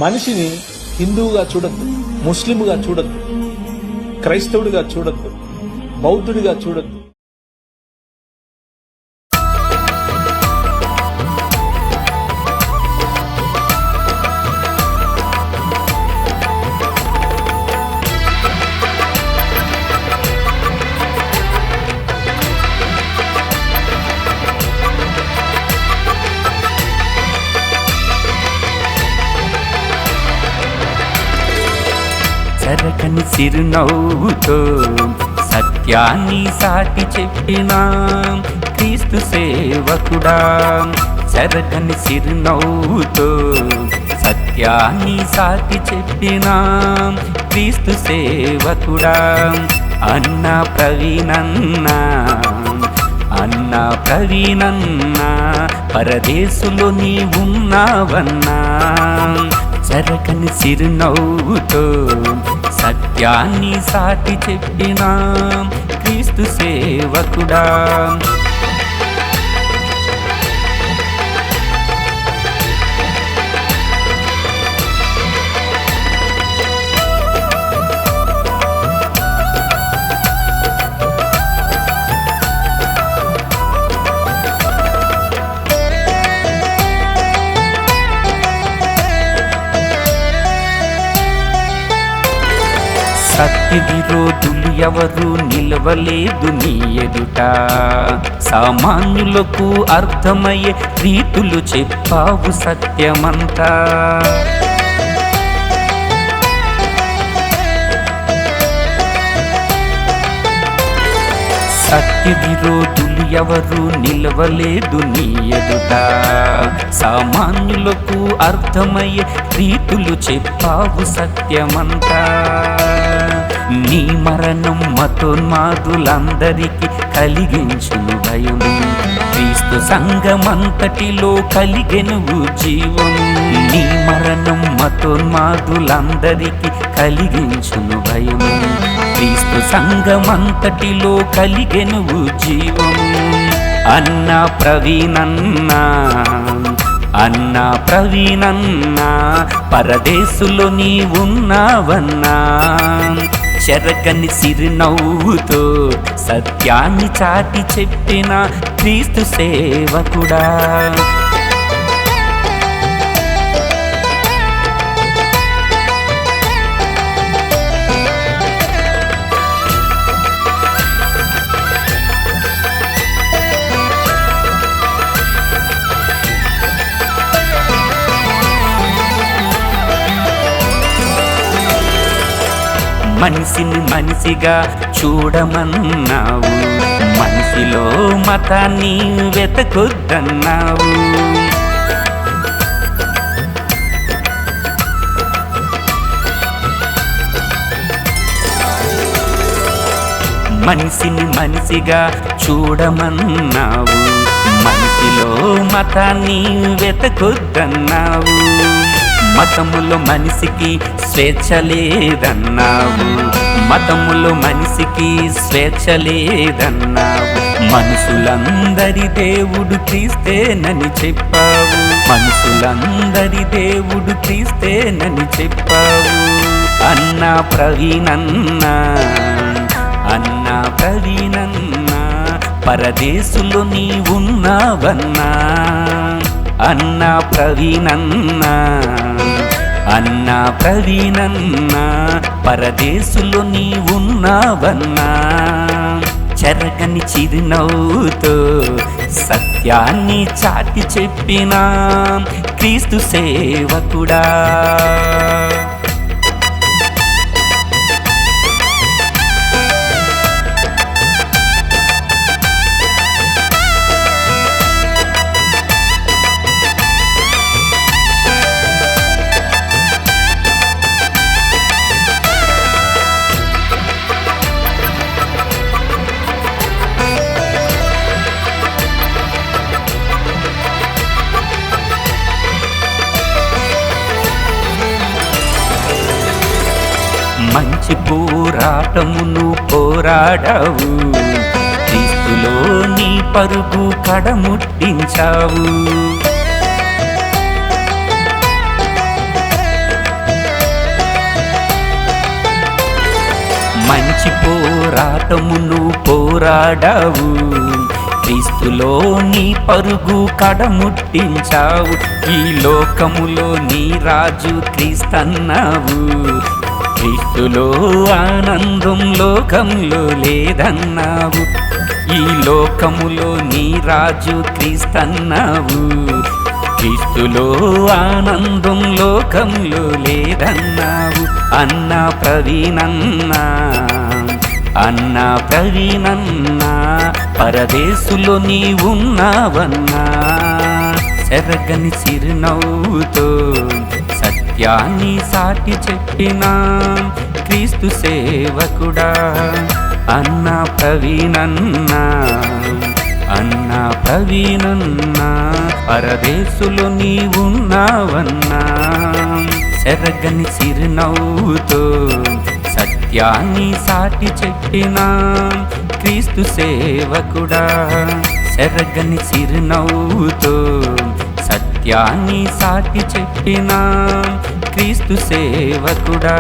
మనిషిని హిందువుగా చూడద్దు, ముస్లింగా చూడద్దు, క్రైస్తవుడిగా చూడద్దు, బౌద్ధుడిగా చూడద్దు. చెరకని చిరునవ్వుతో సత్యాన్ని సాటి చెప్పినా క్రీస్తు సేవకుడా. చెరకని చిరునవ్వుతో సత్యాన్ని సాటి చెప్పినా క్రీస్తు సేవకుడా. అన్న ప్రవీణన్నా, అన్న ప్రవీణన్నా, పరదేశులో నీ ఉన్నావన్నా. చెరకని చిరునవ్వుతో సత్యాన్ని సాటి చెప్పినా క్రీస్తు సేవకుడా. సత్య విరోధులు ఎవరు నిలవలేదు నీ ఎదుట. సామాన్యులకు అర్థమయ్యే రీతులు చెప్పావు సత్యమంతా. సత్య విరోధులు ఎవరు నిలవలేదు నీ ఎదుట. సామాన్యులకు అర్థమయ్యే రీతులు చెప్పావు సత్యమంతా. నీ మరణం మతోన్మాదులందరికీ కలిగించును భయం. క్రీస్తు సంఘమంతటిలో కలిగెను జీవం. నీ మరణం మతోన్మాదులందరికీ కలిగించును భయం. క్రీస్తు సంఘమంతటిలో కలిగెను జీవం. అన్న ప్రవీణన్నా, అన్న ప్రవీణన్నా, పరదేశులో నీ ఉన్నావన్నా. చెరకని చిరునవ్వుతో సత్యాన్ని చాటి చెప్పిన క్రీస్తు సేవకుడా. మనిషిని మనిషిగా చూడమన్నావు, మనిషిలో మతాన్ని వెతకొద్దన్నావు. మనిషిని మనిషిగా చూడమన్నావు, మనిషిలో మతాన్ని వెతకొద్దన్నావు. మతములో మనిషికి స్వేచ్ఛ లేదన్నావు, మతములో మనిషికి స్వేచ్ఛ లేదన్నావు. మనుషులందరి దేవుడు క్రీస్తేనని చెప్పావు, మనుషులందరి దేవుడు క్రీస్తేనని చెప్పావు. అన్న ప్రవీణన్నా, అన్న ప్రవీణన్నా, పరదేశులో నీ ఉన్నావన్నా. అన్న ప్రవీణన్నా, అన్న ప్రవీణన్నా, పరదేశులో నీ ఉన్నావన్నా. చెరగని చిరునవ్వుతో సత్యాన్ని చాటి చెప్పిన క్రీస్తు సేవకుడా. మంచి పోరాటమును పోరాడావు, క్రీస్తులో నీ పరుగు కడముట్టించావు. పోరాటమును పోరాడావు, క్రీస్తులో నీ పరుగు కడముట్టించావు. ఈ లోకములో నీ రాజు క్రీస్తన్నావు, క్రీస్తులో ఆనందం లోకంలో లేదన్నావు. ఈ లోకములో నీ రాజు క్రీస్తన్నావు, క్రీస్తులో ఆనందం లోకంలో లేదన్నావు. అన్నా ప్రవీణన్నా, అన్నా ప్రవీణన్నా, పరదేశులో నీ ఉన్నావన్నా. చెరగని చిరునవ్వుతో సత్యాన్ని సాటి చెప్పినా క్రీస్తు సేవకుడా. అన్నా ప్రవీణన్నా, అన్నా ప్రవీణన్నా, పరదేశులో నీ ఉన్నావన్నా. చెరగని చిరునవ్వుతో సత్యాన్ని సాటి చెప్పినా క్రీస్తు సేవకుడా. చెరగని చిరునవ్వుతో సత్యాన్ని సాటి చెప్పినా క్రీస్తు సేవకుడా.